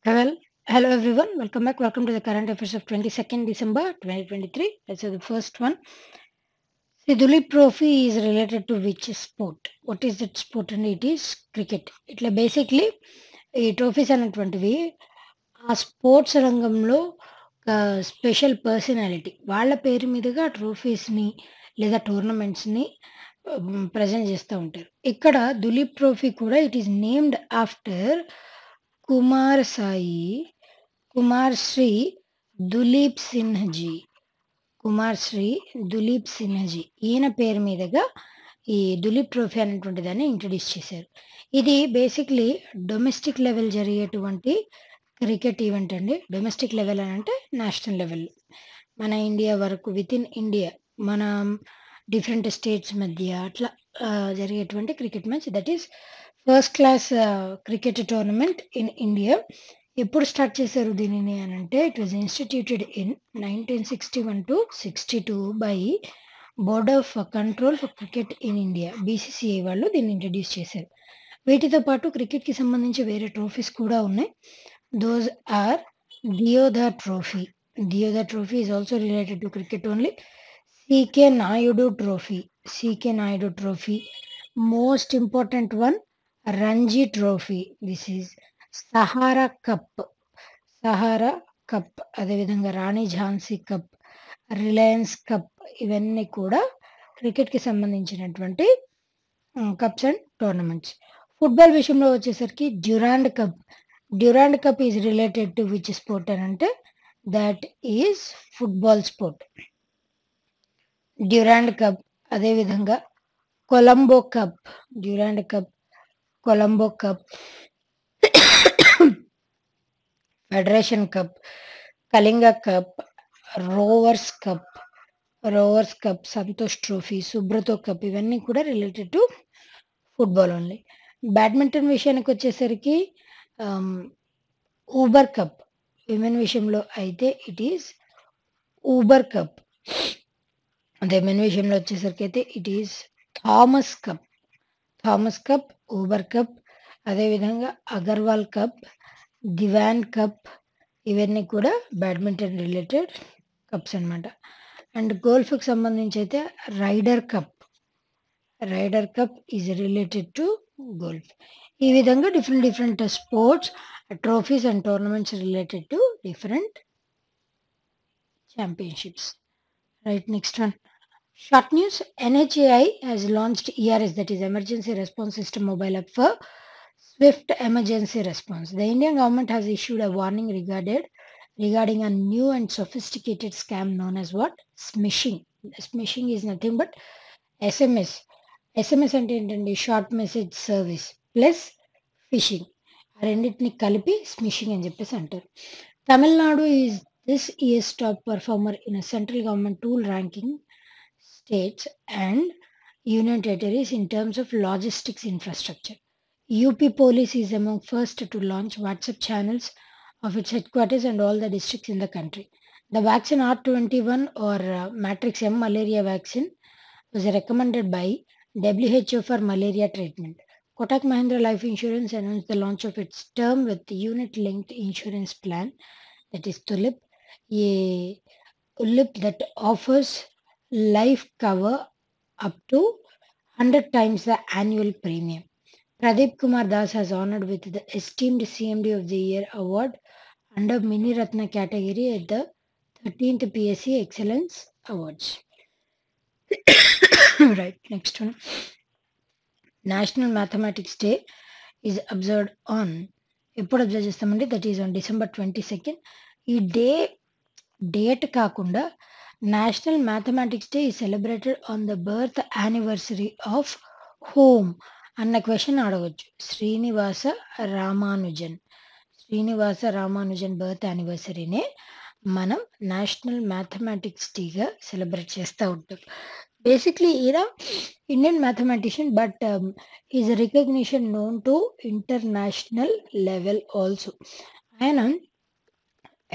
Well, hello everyone. Welcome back. Welcome to the current affairs of 22nd December 2023. Let's say the first one. The Dulip Trophy is related to which sport? What is that sport? And it is cricket. ఇట్లా basically ఈ trophies అనేటువంటివి ఆ sports రంగంలో special personality వాళ్ళ పేరు మీదుగా ట్రోఫీస్ని లేదా టోర్నమెంట్స్ని present చేస్తూ ఉంటారు. ఇక్కడ దులీప్ ట్రోఫీ కూడా it is named after Kumar Sai Kumar Shri Duleep Sinhji Kumar Shri Duleep Sinhji ఈయన పేరు మీదుగా ఈ దులీప్ ట్రోఫీ అనేటువంటి దాన్ని ఇంట్రడ్యూస్ చేశారు. ఇది బేసిక్లీ డొమెస్టిక్ లెవెల్ జరిగేటువంటి క్రికెట్ ఈవెంట్ అండి. డొమెస్టిక్ లెవెల్ అని అంటే నేషనల్ లెవెల్, మన ఇండియా వరకు విత్ ఇన్ ఇండియా, మన డిఫరెంట్ స్టేట్స్ మధ్య అట్లా జరిగేటువంటి cricket match. That is first class cricket tournament in India. ఎప్పుడు స్టార్ట్ చేశారు దీనిని అని అంటే it was ఇన్స్టిట్యూటెడ్ in 1961 to 62 by board of control for cricket in India, BCCI వాళ్ళు దీన్ని ఇంట్రడ్యూస్ చేశారు. వీటితో పాటు క్రికెట్కి సంబంధించి వేరే ట్రోఫీస్ కూడా ఉన్నాయి. Those are Deodhar trophy. Deodhar trophy is also related to cricket only. CK Naidu trophy. CK Naidu trophy. Most important one Ranji trophy. This is Sahara cup. Sahara cup, అదేవిధంగా Rani Jhansi cup, Reliance cup, ఇవన్నీ కూడా క్రికెట్కి సంబంధించినటువంటి కప్స్ అండ్ టోర్నమెంట్స్. ఫుట్బాల్ విషయంలో వచ్చేసరికి Durand cup. Durand cup is related to which sport అని అంటే that is football sport. Durand cup, అదేవిధంగా Colombo cup. Durand cup, Colombo cup, federation cup, Kalinga cup, rovers cup, rovers cup, Santosh trophy, Subroto cup, ఇవన్నీ కూడా related to football only. Badminton విషయానికి వచ్చేసరికి Uber cup. Women విషయంలో అయితే it is Uber cup. అదే men విషయంలో వచ్చేసరికి అయితే it is Thomas cup. Thomas cup, Uber cup, అదేవిధంగా అగర్వాల్ కప్, దివాన్ కప్, ఇవన్నీ కూడా బ్యాడ్మింటన్ రిలేటెడ్ కప్స్ అనమాట. అండ్ గోల్ఫ్కి సంబంధించి అయితే Ryder cup. Ryder cup is related to golf. ఈ విధంగా different sports trophies and tournaments related to different championships. Right, next one. Short news. NHAI has launched ERS, that is Emergency Response System mobile app for swift emergency response. The Indian government has issued a warning regarding a new and sophisticated scam known as what? Smishing. Smishing is nothing but SMS. SMS అంటే ఏంటండి? Short message service plus fishing, ఆ రెండింటిని కలిపి స్మిషింగ్ అని చెప్పేసి అంటారు. Tamil Nadu is this years top performer in central government tool ranking states and union territories in terms of logistics infrastructure. UP Police is among first to launch WhatsApp channels of its headquarters and all the districts in the country. The vaccine R21 or Matrix M malaria vaccine was recommended by WHO for malaria treatment. Kotak Mahindra Life Insurance announced the launch of its term with unit-linked insurance plan, that is TULIP, a ULIP that offers life cover up to 100 times the annual premium. Pradeep Kumar Das has honored with the esteemed CMD of the Year award under Mini Ratna category at the 13th PSC Excellence Awards. Right, next one. National Mathematics Day is observed on, ఎప్పుడు observe చేస్తామండి? That is on December 22nd. ఈ date కాకుండా national mathematics day ఈ celebrated on the birth anniversary of whom అన్న question అడగచ్చు. Srinivasa Ramanujan. Srinivasa Ramanujan birth యానివర్సరీనే మనం national mathematics డేగా సెలబ్రేట్ చేస్తూ ఉంటాం. బేసిక్లీ ఈయన Indian mathematician, but is recognition known to international level also. ఆయన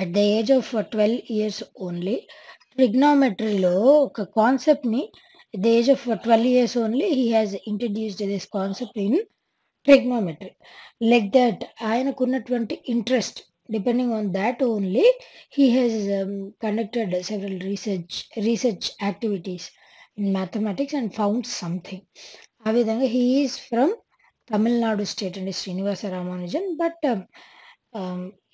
at the age of 12 years only ట్రిగ్నామెట్రీలో ఒక కాన్సెప్ట్ని at the age of 12 years only he has introduced this concept in trigonometry. Like that ఆయనకున్నటువంటి interest Depending on that only, he has conducted several research activities in mathematics and found something. ఆ విధంగా he is from Tamil Nadu state అండి Srinivasa Ramanujan. But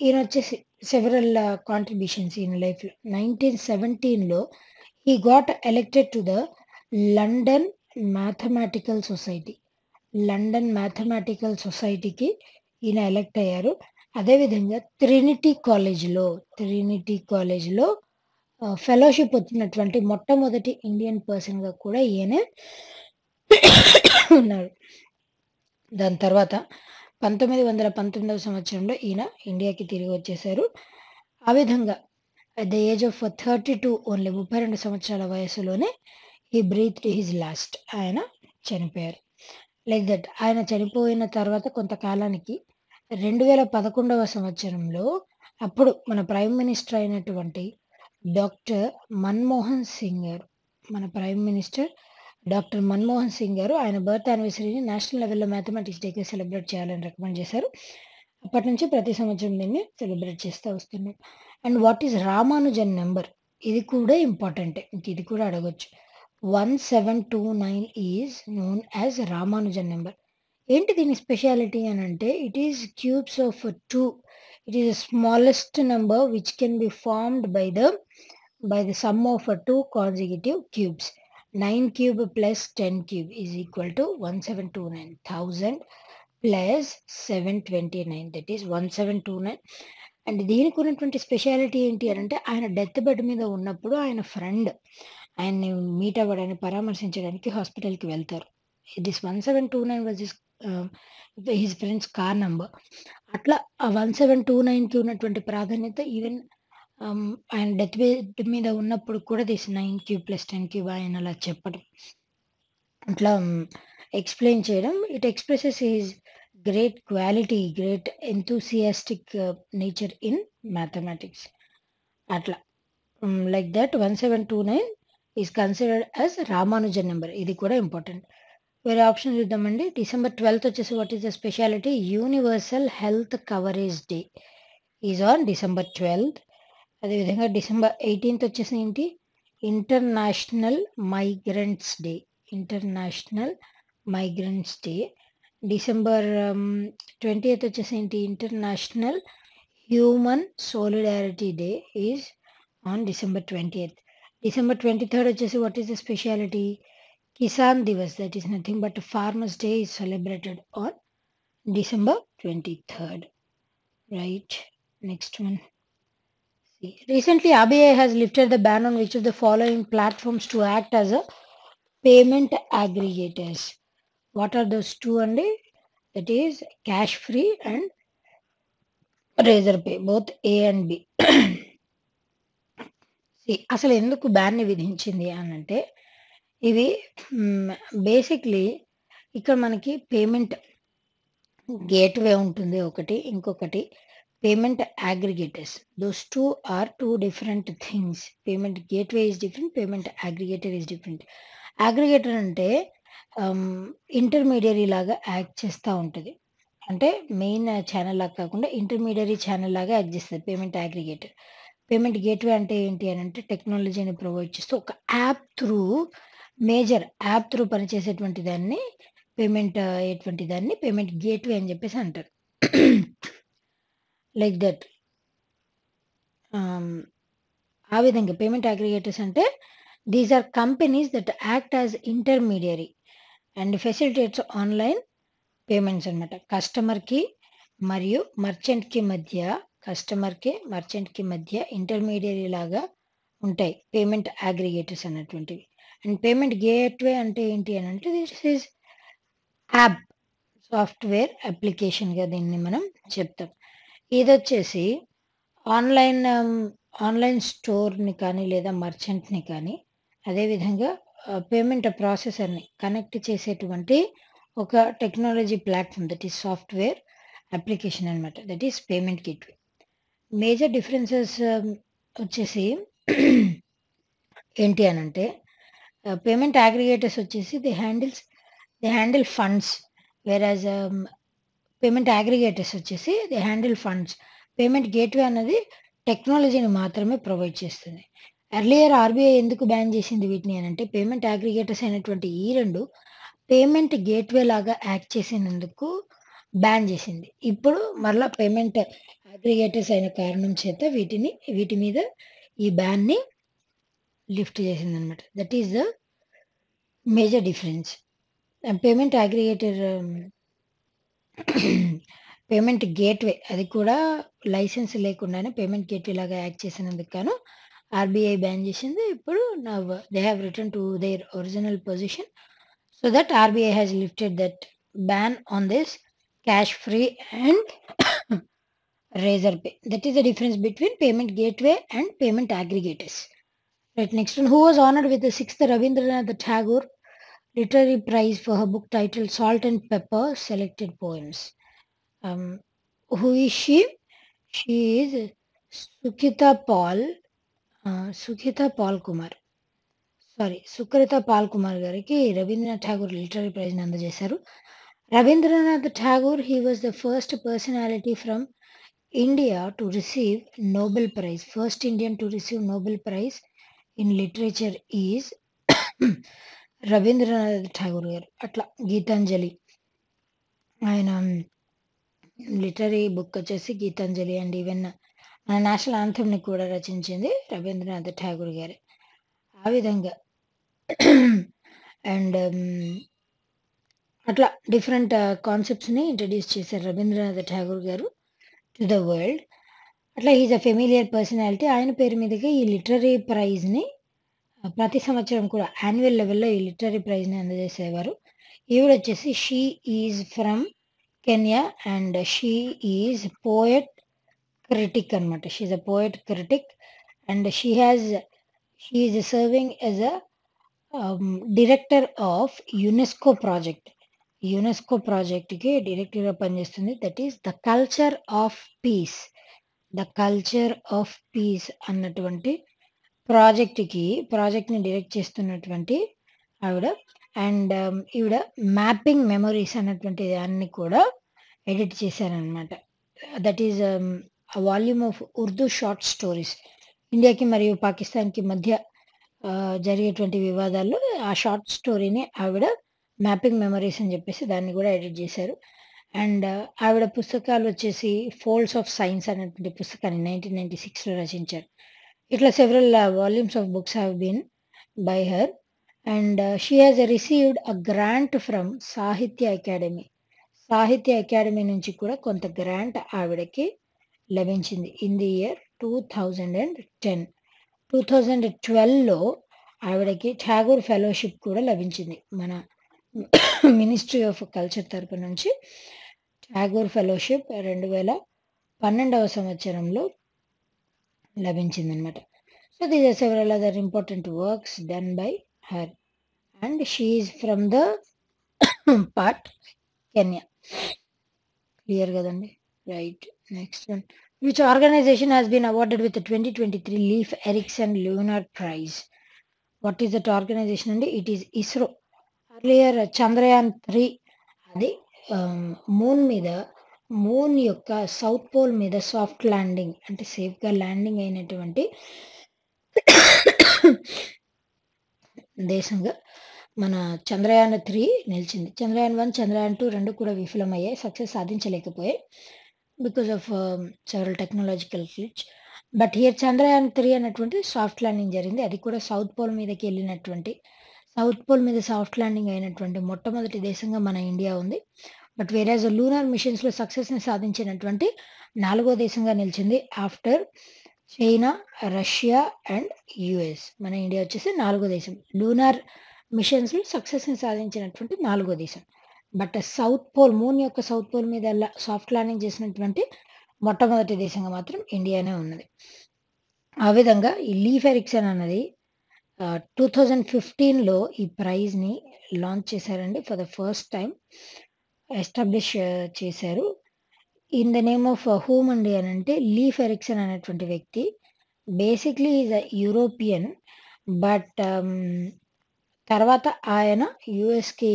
ఈయన వచ్చేసి several contributions ఈయన లైఫ్లో. 1917లో he got elected to the London mathematical society. London mathematical సొసైటీకి ఈయన elect అయ్యారు. అదేవిధంగా ట్రినిటీ కాలేజ్లో ఫెలోషిప్ వచ్చినటువంటి మొట్టమొదటి ఇండియన్ పర్సన్గా కూడా ఈయనే ఉన్నారు. దాని తర్వాత 1919వ సంవత్సరంలో ఈయన ఇండియాకి తిరిగి వచ్చేసారు. ఆ విధంగా at the age of 32 only 32 సంవత్సరాల వయసులోనే ఈ బ్రీత్ హిజ్ లాస్ట్, ఆయన చనిపోయారు. లైక్ దట్ ఆయన చనిపోయిన తర్వాత కొంతకాలానికి 2011వ సంవత్సరంలో అప్పుడు మన ప్రైమ్ మినిస్టర్ అయినటువంటి డాక్టర్ మన్మోహన్ సింగ్ గారు, మన prime minister doctor Manmohan Singh గారు ఆయన బర్త్ యానివర్సరీని నేషనల్ లెవెల్లో మ్యాథమెటిక్స్ డేకి సెలబ్రేట్ చేయాలని రికమెండ్ చేశారు. అప్పటి నుంచి ప్రతి సంవత్సరం దీన్ని సెలబ్రేట్ చేస్తూ వస్తున్నాం. And what is Ramanujan number, ఇది కూడా ఇంపార్టెంటే, ఇది కూడా అడగొచ్చు. 1729 is known as Ramanujan number. ఏంటి దీని స్పెషాలిటీ అని అంటే, it is cubes of 2. It is the smallest number which can be formed by the sum of 2 consecutive cubes. 9 cube plus 10 cube is equal to 1729. 1000 plus 729, that is 1729. And దీనికి ఉన్నటువంటి speciality ఏంటి అని అంటే, ఆయన death bed మీద ఉన్నప్పుడు ఆయన friend ఆయన్ని మీట్ అవ్వడానికి, పరామర్శించడానికి హాస్పిటల్కి వెళ్తారు. This 1729 was his friends car number. అట్లా ఆ 1729కి ఉన్నటువంటి ప్రాధాన్యత ఈవెన్ ఆయన డెత్ బెడ్ మీద ఉన్నప్పుడు కూడా దిస్ 9 cube plus 10 cube ఆయన అలా చెప్పడం, అట్లా ఎక్స్ప్లెయిన్ చేయడం, it expresses his great quality, great enthusiastic nature in mathematics. అట్లా like that 1729 is considered as Ramanujan number. ఇది కూడా ఇంపార్టెంట్. వేరే ఆప్షన్ చూద్దామండి. December 12th వచ్చేసి what is the speciality, universal health coverage day is on December 12th. అదేవిధంగా December 18th వచ్చేసి ఏంటి, international migrants day. December 20th వచ్చేసి ఏంటి, international human solidarity day is on December 20th. December 23rd వచ్చేసి what is the speciality, Kisan Diwas, that is nothing but farmers day is celebrated on December 23rd. Right, next one. Recently, RBI has lifted the ban on which of the following platforms to act as a payment aggregators. What are those two only? That is cash free and Razorpay, both A and B. అసలు ఎందుకు బ్యాన్ని విధించింది అని అంటే, ఇవి basically ఇక్కడ మనకి payment gateway ఉంటుంది ఒకటి, ఇంకొకటి payment aggregators. Those two are two different things. Payment gateway is different, payment aggregator is different. Aggregator అంటే ఇంటర్మీడియరీ లాగా యాక్ట్ చేస్తూ ఉంటుంది, అంటే మెయిన్ ఛానల్ లాగా కాకుండా ఇంటర్మీడియరీ ఛానల్ లాగా యాక్ట్ చేస్తుంది పేమెంట్ అగ్రిగేటర్. పేమెంట్ గేట్వే అంటే ఏంటి అని అంటే, టెక్నాలజీని ప్రొవైడ్ చేస్తూ ఒక app through, major app through పనిచేసేటువంటి దాన్ని పేమెంట్ గేట్వే అని చెప్పేసి అంటారు. Like that. ఆ విధంగా పేమెంట్ అగ్రిగేటర్స్ అంటే these are companies that act as intermediary and facilitates online payments అనమాట. కస్టమర్కి మరియు మర్చెంట్కి మధ్య ఇంటర్మీడియరీ లాగా ఉంటాయి పేమెంట్ అగ్రిగేటర్స్ అన్నటువంటివి. అండ్ పేమెంట్ గేట్వే అంటే ఏంటి అని అంటే, దిస్ ఈజ్ యాప్, సాఫ్ట్వేర్ అప్లికేషన్గా దీన్ని మనం చెప్తాం. ఇది వచ్చేసి ఆన్లైన్ స్టోర్ని కానీ లేదా మర్చెంట్ని కానీ, అదేవిధంగా పేమెంట్ ప్రాసెసర్ని కనెక్ట్ చేసేటువంటి ఒక technology platform, that is software application అనమాట, that is payment gateway. Major differences వచ్చేసి ఏంటి అని అంటే, పేమెంట్ అగ్రిగేటర్స్ వచ్చేసి they handle funds, whereas payment aggregators వచ్చేసి they handle funds. Payment gateway అన్నది టెక్నాలజీని మాత్రమే ప్రొవైడ్ చేస్తుంది. ఎర్లియర్ ఆర్‌బీఐ ఎందుకు బ్యాన్ చేసింది వీటిని అనంటే, పేమెంట్ అగ్రిగేటర్స్ అయినటువంటి ఈ 2 పేమెంట్ గేట్‌వే లాగా యాక్ట్ చేసినందుకు బ్యాన్ చేసింది. ఇప్పుడు మరలా పేమెంట్ అగ్రిగేటర్స్ అయిన కారణం చేత వీటి మీద ఈ బ్యాన్‌ని లిఫ్ట్ చేసిందనమాట. That is the major difference. Payment aggregator payment gateway అది కూడా లైసెన్స్ లేకుండానే పేమెంట్ గేట్‌వే లాగా యాక్ట్ చేసినందుకు గాను ఆర్‌బీఐ బ్యాన్ చేసింది. ఇప్పుడు now they have return to their original position. So that RBI has lifted that ban on this cash free and razor pay. That is the difference between payment gateway and payment aggregators. Right, next one. Who was honored with the 6th Rabindranath Tagore Literary Prize for her book titled Salt and Pepper Selected Poems? Um, who is she? She is Sukhita Paul Kumar. Sukrita Paul Kumar గారికి Rabindranath Tagore literary ప్రైజ్‌ని అందజేశారు. Rabindranath Tagore he was the first personality from India to receive Nobel prize. First Indian to receive Nobel prize in literature is Rabindranath Tagore గారు. అట్లా గీతాంజలి ఆయన literary book వచ్చేసి Gitanjali and even మన national యాంథమ్‌ని కూడా రచించింది రవీంద్రనాథ్ ఠాగూర్ గారే. ఆ విధంగా అండ్ అట్లా డిఫరెంట్ కాన్సెప్ట్స్‌ని ఇంట్రడ్యూస్ చేశారు రవీంద్రనాథ్ ఠాగూర్ గారు టు ద వరల్డ్. అట్లా he is a familiar personality. ఆయన పేరు మీదుగా ఈ లిటరరీ ప్రైజ్‌ని ప్రతి సంవత్సరం కూడా యాన్యువల్ లెవెల్‌లో ఈ లిటరరీ ప్రైజ్‌ని అందజేసేవారు. ఈవిడొచ్చేసి she is from Kenya and she is poet critic అనమాట. She is a poet critic and she is serving as a director of UNESCO project. యునెస్కో ప్రాజెక్ట్‌కి డైరెక్టర్‌గా పనిచేస్తుంది. That is the culture of peace. The culture of peace అన్నటువంటి ప్రాజెక్ట్‌ని direct చేస్తున్నటువంటి ఆవిడ. And ఈవిడ మ్యాపింగ్ మెమోరీస్ అన్నటువంటి దాన్ని కూడా ఎడిట్ చేశారనమాట. That is a volume of Urdu short stories. ఇండియాకి మరియు పాకిస్తాన్‌కి మధ్య జరిగేటువంటి వివాదాల్లో ఆ షార్ట్ స్టోరీని ఆవిడ మ్యాపింగ్ మెమోరీస్ అని చెప్పేసి దాన్ని కూడా ఎడిట్ చేశారు. అండ్ ఆవిడ పుస్తకాలు వచ్చేసి ఫోల్డ్స్ ఆఫ్ సైన్స్ అనేటువంటి పుస్తకాన్ని 1996లో రచించారు. ఇట్లా several volumes of books have been by her. And she has received a grant from Sahitya Akademi. Sahitya Akademi నుంచి కూడా కొంత గ్రాంట్ ఆవిడకి లభించింది ఇన్ ది ఇయర్ 2010. 2012లో ఆవిడకి ఠాగూర్ ఫెలోషిప్ కూడా లభించింది. మన మినిస్ట్రీ ఆఫ్ కల్చర్ తరపు నుంచి ఠాగూర్ ఫెలోషిప్ 2012వ సంవత్సరంలో లభించిందనమాట. So these are several other important works done by her and she is from the part Kenya. Clear కదండి? Right, next one. Which organization has been awarded with the 2023 Leif Erikson Lunar Prize? What is that organization? And it is ISRO. Earlier Chandrayaan 3 అది moon యొక్క south pole మీద soft landing అంటే సేఫ్గా landing అయినటువంటి దేశంగా మన చంద్రయాన్ 3 నిలిచింది. చంద్రయాన్ 1, చంద్రయాన్ 2 రెండు కూడా విఫలమయ్యాయి, సక్సెస్ సాధించలేకపోయాయి because of several technological glitch. But here Chandrayaan 3 అనేటువంటి సాఫ్ట్ ల్యాండింగ్ జరిగింది. అది కూడా సౌత్ పోల్ మీదకి వెళ్ళినటువంటి సౌత్ పోల్ మీద సాఫ్ట్ ల్యాండింగ్ అయినటువంటి మొట్టమొదటి దేశంగా మన ఇండియా ఉంది. బట్ వేరేజ్ లూనార్ మిషన్స్లో సక్సెస్ని సాధించినటువంటి 4వ దేశంగా నిలిచింది after China, Russia and US. మన ఇండియా వచ్చేసి 4వ దేశం లూనార్ మిషన్స్లో సక్సెస్ని సాధించినటువంటి 4వ దేశం. బట్ సౌత్ పోల్ మూన్ యొక్క సౌత్ పోల్ మీద సాఫ్ట్ ల్యాండింగ్ చేసినటువంటి మొట్టమొదటి దేశంగా మాత్రం ఇండియానే ఉన్నది. ఆ విధంగా ఈ లీఫ్ ఎరిక్సన్ అన్నది 2015లో ఈ ప్రైజ్ని లాంచ్ చేశారండి. For the first time establish చేశారు. In the name of whom అండి అని అంటే లీఫ్ ఎరిక్సన్ అనేటువంటి వ్యక్తి basically is a European. But తర్వాత ఆయన యుఎస్కి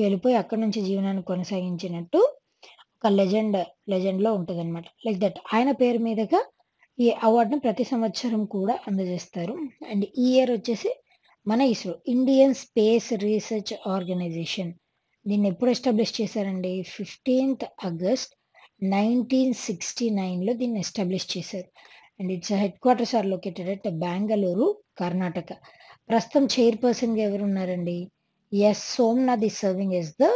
వెళ్ళిపోయి అక్కడ నుంచి జీవనాన్ని కొనసాగించినట్టు ఒక లెజెండ్‌లో ఉంటదనమాట. Like that. ఆయన పేరు మీదుగా ఈ అవార్డ్‌ని ప్రతి సంవత్సరం కూడా అందజేస్తారు. అండ్ ఈ ఇయర్ వచ్చేసి మన ISRO Indian space research organisation దీన్ని ఎప్పుడు ఎస్టాబ్లిష్ చేశారండి? 15th ఆగస్ట్ 1969లో దీన్ని ఎస్టాబ్లిష్ చేశారు. And its head quarters are located at Bengaluru, Karnataka. ప్రస్తుతం చైర్‌పర్సన్‌గా ఎవరున్నారండి? S. Somanath is serving as the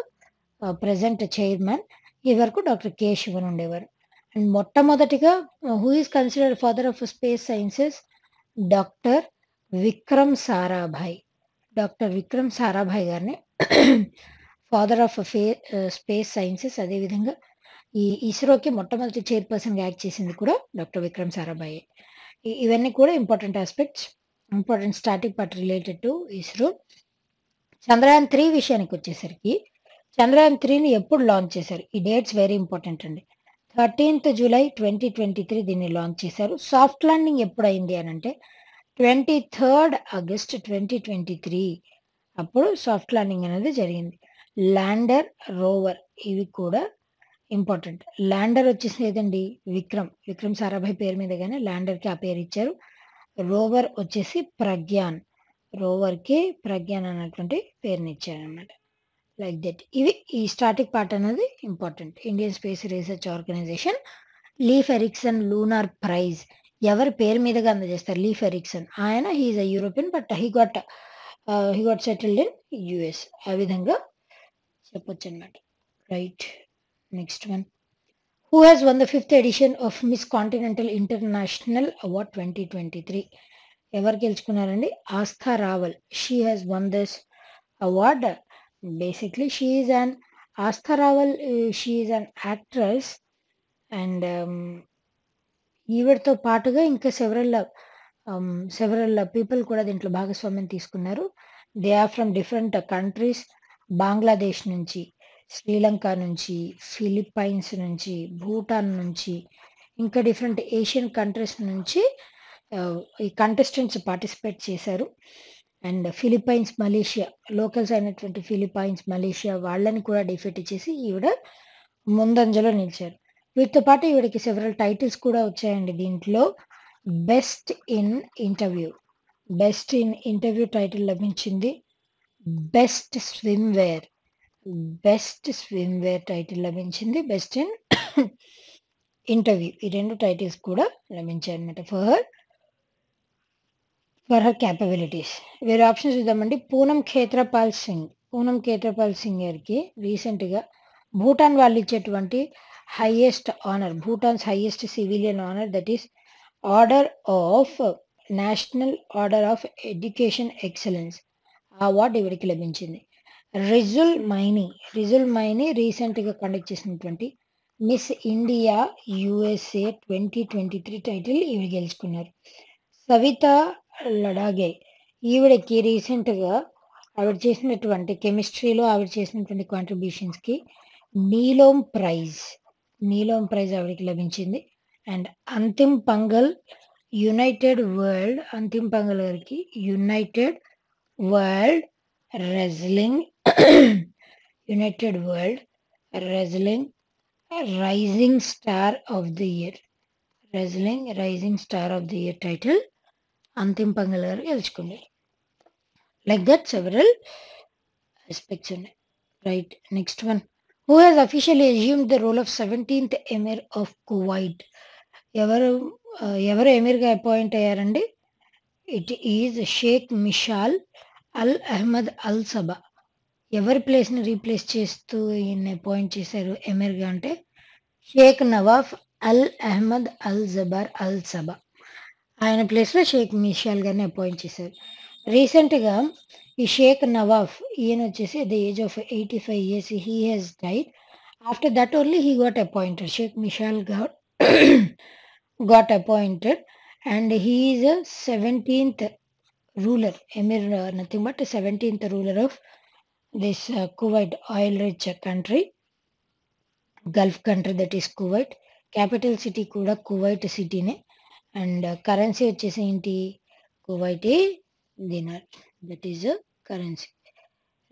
present chairman. ఈ వరకు డాక్టర్ కె. శివన్ ఉండేవారు. అండ్ మొట్టమొదటిగా who is considered father of space sciences? Doctor Vikram Sarabhai. Doctor Vikram Sarabhai గారిని ఫాదర్ ఆఫ్ స్పేస్ సైన్సెస్. అదేవిధంగా ఈ ఇస్రోకి మొట్టమొదటి చైర్పర్సన్గా యాక్ట్ చేసింది కూడా డాక్టర్ విక్రమ్ సారాభాయ్. ఇవన్నీ కూడా important aspects, important static part related to ISRO. Chandrayaan 3 విషయానికి వచ్చేసరికి చంద్రయాన్ 3ని ఎప్పుడు లాంచ్ చేశారు? ఈ డేట్స్ వెరీ ఇంపార్టెంట్ అండి. 13th జూలై 2023 దీన్ని లాంచ్ చేశారు. సాఫ్ట్ ల్యాండింగ్ ఎప్పుడైంది అని అంటే 23rd ఆగస్ట్ 2023 అప్పుడు సాఫ్ట్ ల్యాండింగ్ అనేది జరిగింది. ల్యాండర్, రోవర్ ఇవి కూడా ఇంపార్టెంట్. ల్యాండర్ వచ్చేసి ఏదండి? విక్రమ్ సారాభాయ్ పేరు మీదగానే ల్యాండర్‌కి ఆ పేరు ఇచ్చారు. రోవర్ వచ్చేసి ప్రగ్యాన్. రోవర్‌కి ప్రగ్యాన్ అన్నటువంటి పేరునిచ్చారనమాట. Like that. ఇవి ఈ స్టాటిక్ పార్ట్ అనేది important. Indian space research organisation Leif Ericsson lunar prize ఎవరి పేరు మీదుగా అందజేస్తారు? Leif Ericsson. ఆయన he is a European but he got settled in US. ఆ విధంగా చెప్పొచ్చనమాట. Right. Next one. Who has won the 5th edition of Miss continental international award 2023? ఎవరు గెలుచుకున్నారండి? Aastha Rawal. She has won this award. Basically, she is an Astha Rawal. She is an actress, and ఈవిడతో పాటుగా ఇంకా several people కూడా దీంట్లో భాగస్వామ్యం తీసుకున్నారు. They are from different countries. Bangladesh నుంచి, శ్రీలంక నుంచి, ఫిలిప్పైన్స్ నుంచి, భూటాన్ నుంచి, ఇంకా డిఫరెంట్ ఏషియన్ కంట్రీస్ నుంచి ఈ కంటెస్టెంట్స్ పార్టిసిపేట్ చేశారు. అండ్ ఫిలిప్పైన్స్, మలేషియా లోకల్స్ అయినటువంటి ఫిలిప్పైన్స్, మలేషియా వాళ్ళని కూడా డిఫీట్ చేసి ఈవిడ ముందంజలో నిలిచారు. వీటితో పాటు ఈవిడకి సెవరల్ టైటిల్స్ కూడా వచ్చాయండి. దీంట్లో బెస్ట్ ఇన్ ఇంటర్వ్యూ టైటిల్ లభించింది. బెస్ట్ స్విమ్వేర్ టైటిల్ లభించింది. బెస్ట్ ఇన్ ఇంటర్వ్యూ ఈ రెండు టైటిల్స్ కూడా లభించాయి అనమాట ఫర్ హర్ క్యాపబిలిటీస్. వేరే ఆప్షన్స్ చూద్దామండి. పూనం ఖేత్రపాల్ సింగ్ గారికి రీసెంట్గా భూటాన్ వాళ్ళు ఇచ్చేటువంటి highest honour, Bhutan's highest civilian honour, that is national order of education excellence award ఈవిడికి లభించింది. రిజుల్ మైనీ రీసెంట్గా కండక్ట్ చేసినటువంటి మిస్ ఇండియా USA 2023 టైటిల్ ఈవిడ గెలుచుకున్నారు. సవిత లడాగే ఈవిడకి రీసెంట్గా ఆవిడ చేసినటువంటి కెమిస్ట్రీలో ఆవిడ చేసినటువంటి కాంట్రిబ్యూషన్స్కి నీలోం ప్రైజ్ ఆవిడకి లభించింది. అండ్ అంతిమ్ పంగల్ గారికి united world wrestling rising star of the year title Antim Panghal గారు గెలుచుకున్నారు. లైక్ దట్ సెవరల్ ఆస్పెక్ట్స్ ఉన్నాయి. Right. Next one. Who has officially assumed the role of 17th emir of Kuwait? ఎవరు ఎమిర్గా అపాయింట్ అయ్యారండి? It is Sheikh Mishal al Ahmad al Sabah. ఎవరి ప్లేస్ని replace చేస్తూ ఈయన అపాయింట్ చేశారు ఎమిర్గా అంటే Sheikh Nawaf al Ahmad al Jaber al Sabah. ఆయన ప్లేస్లో షేక్ మిషాల్ గారిని అపాయింట్ చేశారు. రీసెంట్గా ఈ షేక్ నవాఫ్ ఈయన వచ్చేసి the age of 85 years he has died. After that only he got appointed. Sheikh Mishal got appointed and he is a 17th ruler. Emir nothing but a 17th ruler of this Kuwait, oil rich country, Gulf country, that is Kuwait. Capital city kuda Kuwait city ne. And currency వచ్చేసి ఏంటి? Kuwaiti dinar. That is a currency.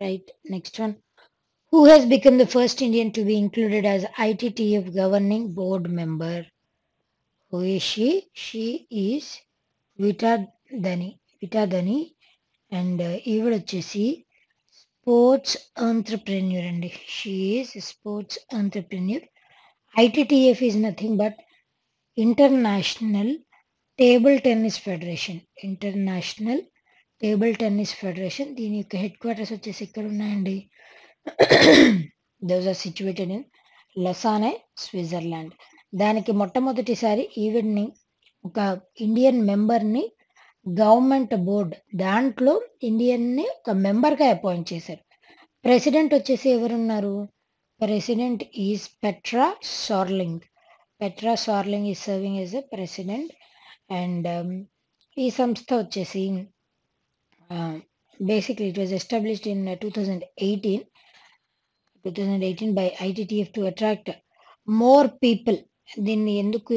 Right. Next one. Who has become the first Indian to be included as ITTF governing board member? Who is she? She is Vita Dani and ఈవిడ వచ్చేసి sports entrepreneur అండి. She is sports entrepreneur. ITTF is nothing but international table tennis federation. International table tennis federation. దీని యొక్క head quarters వచ్చేసి ఇక్కడ ఉన్నాయండి. Those are situated in Lausanne, Switzerland. దానికి మొట్టమొదటిసారి ఈవిడ్ని ఒక ఇండియన్ మెంబర్ని గవర్నమెంట్ బోర్డ్ దాంట్లో ఇండియన్ని ఒక మెంబర్గా అపాయింట్ చేశారు. ప్రెసిడెంట్ వచ్చేసి ఎవరున్నారు? President is Petra Sorling. Petra Sorling is serving as a president. And ఈ సంస్థ వచ్చేసి basically it was established in 2018 by ITTF to attract more people. దీన్ని ఎందుకు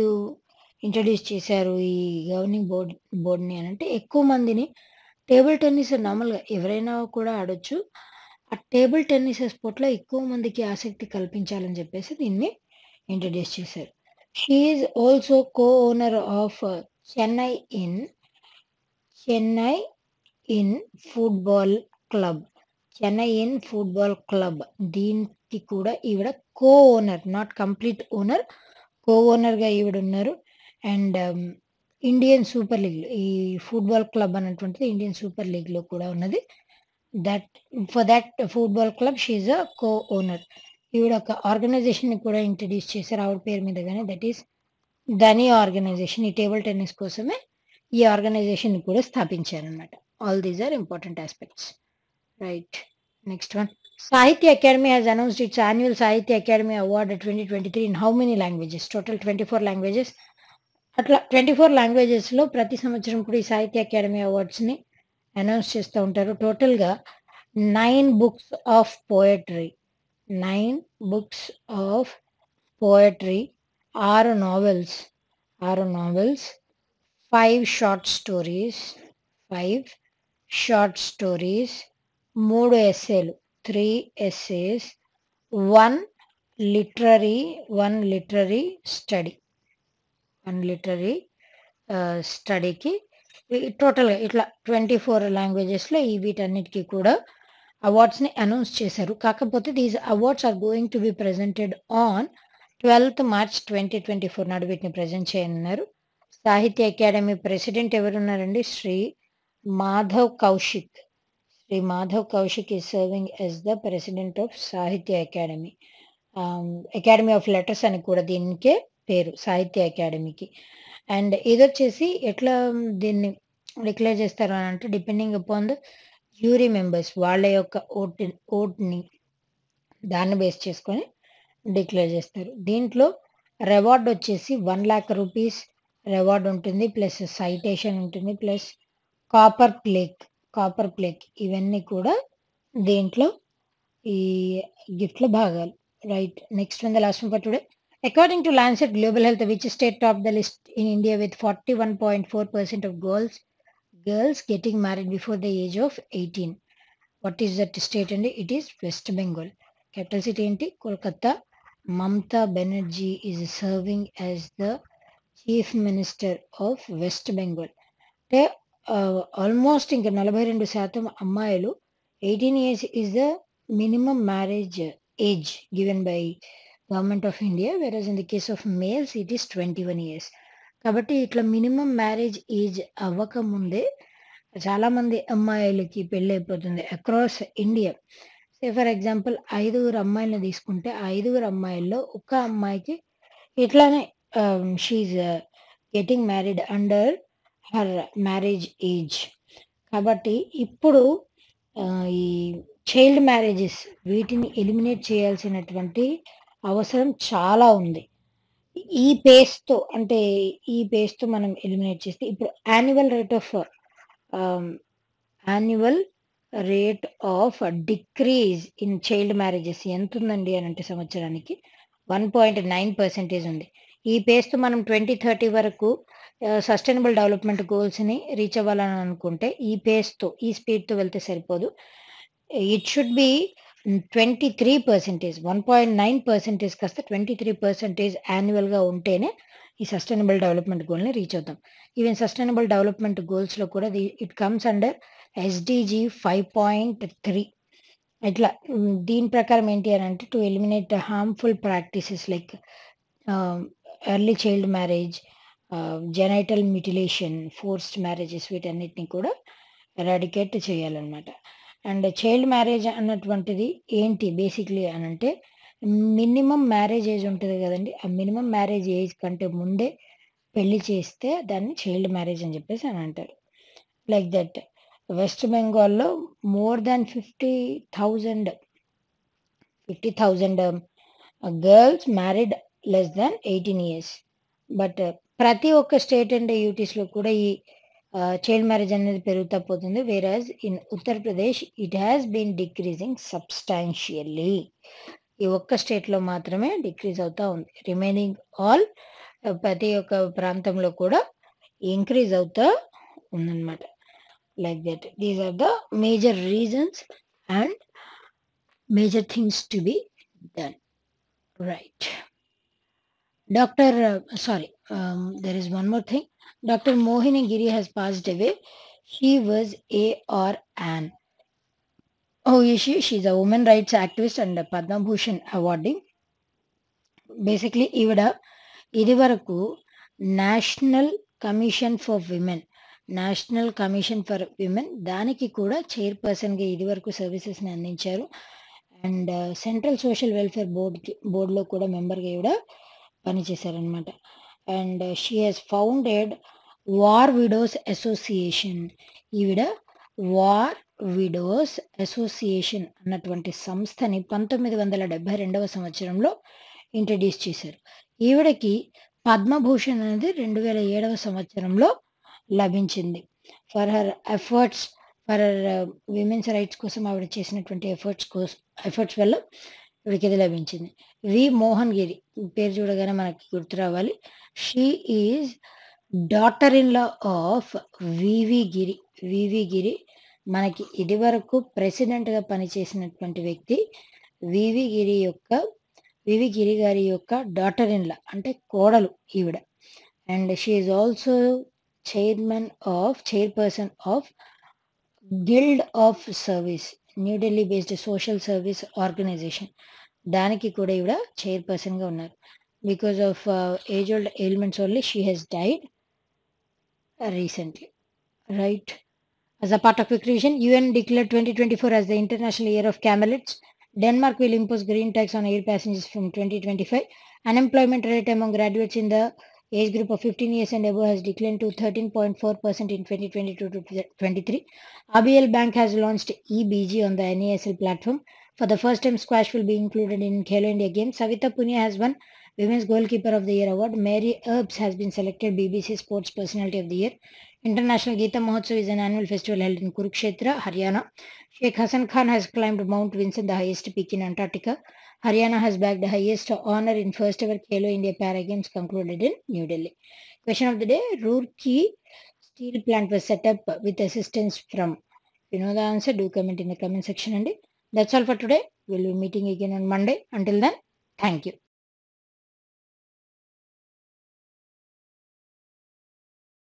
ఇంట్రడ్యూస్ చేశారు ఈ గవర్నింగ్ బోర్డ్ని అని అంటే, ఎక్కువ మందిని టేబుల్ టెన్నిస్ నార్మల్గా ఎవరైనా కూడా ఆడొచ్చు. ఆ టేబుల్ టెన్నిస్ స్పోర్ట్లో ఎక్కువ మందికి ఆసక్తి కల్పించాలని చెప్పేసి దీన్ని ఇంట్రడ్యూస్ చేశారు. She is also co-owner of Chennaiyin football club. Chennaiyin football club దీనికి కూడా ఈవిడ కో-ఓనర్, నాట్ కంప్లీట్ ఓనర్, కో-ఓనర్గా ఈవిడ ఉన్నారు. అండ్ ఇండియన్ సూపర్ లీగ్, ఈ ఫుట్బాల్ క్లబ్ అన్నటువంటిది ఇండియన్ సూపర్ లీగ్లో కూడా ఉన్నది. For that football club she is a co-owner. ఈవిడ ఒక ఆర్గనైజేషన్ని కూడా ఇంట్రడ్యూస్ చేశారు ఆవిడ పేరు మీదగానే, దట్ ఈస్ ధని ఆర్గనైజేషన్. ఈ టేబుల్ టెన్నిస్ కోసమే ఈ ఆర్గనైజేషన్ కూడా స్థాపించారనమాట. All these are important aspects. Right, next one. Sahitya Academy has announced its annual Sahitya Academy Award 2023 in how many languages? Total 24 languages. అట్లా 24 లాంగ్వేజెస్లో ప్రతి సంవత్సరం కూడా ఈ సాహిత్య అకాడమీ అవార్డ్స్ని అనౌన్స్ చేస్తూ ఉంటారు. టోటల్గా 9 books of poetry, 9 books of poetry, 6 novels, 5 short stories, 3 ఎస్సేలు, 3 essays, 1 literary study, 1 literary స్టడీకి టోటల్గా ఇట్లా 24 లాంగ్వేజెస్లో ఈ వీటన్నిటికీ కూడా అవార్డ్స్ని అనౌన్స్ చేశారు. కాకపోతే these awards are going to be presented on 12th March 2024 నాడు వీటిని ప్రజెంట్ చేయనున్నారు. సాహిత్య అకాడమీ ప్రెసిడెంట్ ఎవరున్నారండి? Shri Madhav Kaushik. Shri Madhav Kaushik is serving as the president of Sahitya Akademi. Academy of letters అని కూడా దీనికే పేరు, సాహిత్య అకాడమీకి. అండ్ ఇదొచ్చేసి ఎట్లా దీన్ని డిక్లేర్ చేస్తారు అని అంటే, depending upon the jury members, వాళ్ళ యొక్క ఓట్ని దాన్ని బేస్ చేసుకొని డిక్లేర్ చేస్తారు. దీంట్లో రివార్డ్ వచ్చేసి 1 lakh rupees రివార్డ్ ఉంటుంది, ప్లస్ సైటేషన్ ఉంటుంది, ప్లస్ కాపర్ ప్లేక్ ఇవన్నీ కూడా దీంట్లో ఈ గిఫ్ట్లో భాగాలు. Right, next one, the last one for today. According to Lancet Global Health, which state topped the list in India with 41.4% of girls getting married before the age of 18? What is that state? And it is West Bengal. Capital city enti Kolkata. Mamta Banerjee is serving as the Chief Minister of West Bengal. Almost ఇంకా 42% అమ్మాయిలు 18 years is the minimum marriage age given by Government of India, whereas in the case of males it is 21 years. కాబట్టి ఇట్లా minimum marriage age అవ్వకముందే చాలామంది అమ్మాయిలకి పెళ్ళి అయిపోతుంది across India. Say for example 5 అమ్మాయిలను తీసుకుంటే 5 అమ్మాయిల్లో ఒక అమ్మాయికి ఇట్లానే she getting married under her marriage age. కాబట్టి ఇప్పుడు ఈ చైల్డ్ మ్యారేజెస్ వీటిని ఎలిమినేట్ చేయాల్సినటువంటి అవసరం చాలా ఉంది. ఈ పేస్తో మనం ఎలిమినేట్ చేస్తే ఇప్పుడు annual rate of decrease in child marriages ఎంత ఉందండి అని అంటే సంవత్సరానికి 1.9% ఉంది. ఈ పేస్తో మనం 2030 వరకు సస్టైనబుల్ డెవలప్మెంట్ గోల్స్ని రీచ్ అవ్వాలని అనుకుంటే ఈ స్పీడ్తో వెళ్తే సరిపోదు. ఇట్ షుడ్ బి 23%, 1.9% కాస్త 23% యాన్యువల్‌గా ఉంటేనే ఈ సస్టైనబుల్ డెవలప్‌మెంట్ గోల్‌ని రీచ్ అవుతాం. ఈవెన్ సస్టైనబుల్ డెవలప్‌మెంట్ గోల్స్‌లో కూడా ఇట్ కమ్స్ అండర్ ఎస్‌డిజి 5.3. ఇట్లా దీని ప్రకారం ఏంటి అనంటే to eliminate harmful practices like early child marriage, genital mutilation, forced marriages వీటన్నిటిని కూడా ఎరాడికేట్ చేయాలన్నమాట. అండ్ చైల్డ్ మ్యారేజ్ అన్నటువంటిది ఏంటి బేసిక్‌లీ అనంటే మినిమమ్ మ్యారేజ్ ఏజ్ ఉంటది గదండీ! ఆ మినిమమ్ మ్యారేజ్ ఏజ్ కంటే ముందే పెళ్లి చేస్తే దాన్ని చైల్డ్ మ్యారేజ్ అని జెప్పేసి అంటారు. లైక్ దట్ వెస్ట్ బెంగాల్‌లో more than 50,000 girls married less than 18 years. But ప్రతి ఒక్క స్టేట్ అండ్ యూటీస్‌లో కూడా ఈ చైల్డ్ మ్యారేజ్ అనేది పెరుగుతా పోతుంది. Whereas in Uttar Pradesh it has been decreasing substantially. ఈ ఒక్క స్టేట్‌లో మాత్రమే డిక్రీజ్ అవుతా ఉంది. రిమైనింగ్ ఆల్ ప్రతి ఒక్క ప్రాంతంలో కూడా ఇంక్రీజ్ అవుతా ఉందన్నమాట. Like that. These are the major reasons and major things to be done. Right. There is one more thing. Dr. Mohini Giri has passed away. She was a or an. Oh, is she? She's a women rights activist and a Padma Bhushan awardee. Basically, ఈవిడ ఇది వరకు national commission for women దానికి కూడా చైర్పర్సన్గా ఇది వరకు సర్వీసెస్ని అందించారు. And central social welfare బోర్డులో కూడా మెంబర్గా ఈవిడ పనిచేశారనమాట. And she has founded war widows association. ఈవిడ వార్ విడోస్ అసోసియేషన్ అన్నటువంటి సంస్థని 1972 సంవత్సరంలో ఇంట్రడ్యూస్ చేశారు. ఈవిడకి పద్మభూషణ్ అనేది 2007 సంవత్సరంలో లభించింది. For her efforts for women's rights కోసం ఆవిడ చేసినటువంటి ఎఫర్ట్స్ వల్ల ఈవిడకి ఇది లభించింది. వి మోహన్ గిరి పేరు చూడగానే మనకి గుర్తు రావాలి. She is daughter in law of V V Giri. మనకి ఇది వరకు ప్రెసిడెంట్గా పనిచేసినటువంటి వ్యక్తి వివి గిరి గారి యొక్క డాటర్ ఇన్ లా అంటే కోడలు ఈవిడ. And she is also chairperson of guild of service, New Delhi based social service organisation. దానికి కూడా ఈవిడ చైర్పర్సన్గా ఉన్నారు. Because of age old ailments only she has died recently. Right. As a part of quick revision, UN declared 2024 as the International Year of Camelids. Denmark will impose green tax on air passengers from 2025. Unemployment rate among graduates in the age group of 15 years and above has declined to 13.4% in 2022-23. RBL Bank has launched EBG on the NASL platform. For the first time, squash will be included in Khelo India Games. Savita Punia has won Women's Goalkeeper of the Year award. Mary Earps has been selected BBC Sports Personality of the Year. International Geeta Mahotsav is an annual festival held in Kurukshetra, Haryana. Sheikh Hassan Khan has climbed Mount Vinson, the highest peak in Antarctica. Haryana has bagged the highest honor in first ever Khelo India Para Games concluded in New Delhi. Question of the day: Roorkee steel plant was set up with assistance from. If you know the answer, do comment in the comment section. And that's all for today. We'll be meeting again on Monday. Until then, thank you.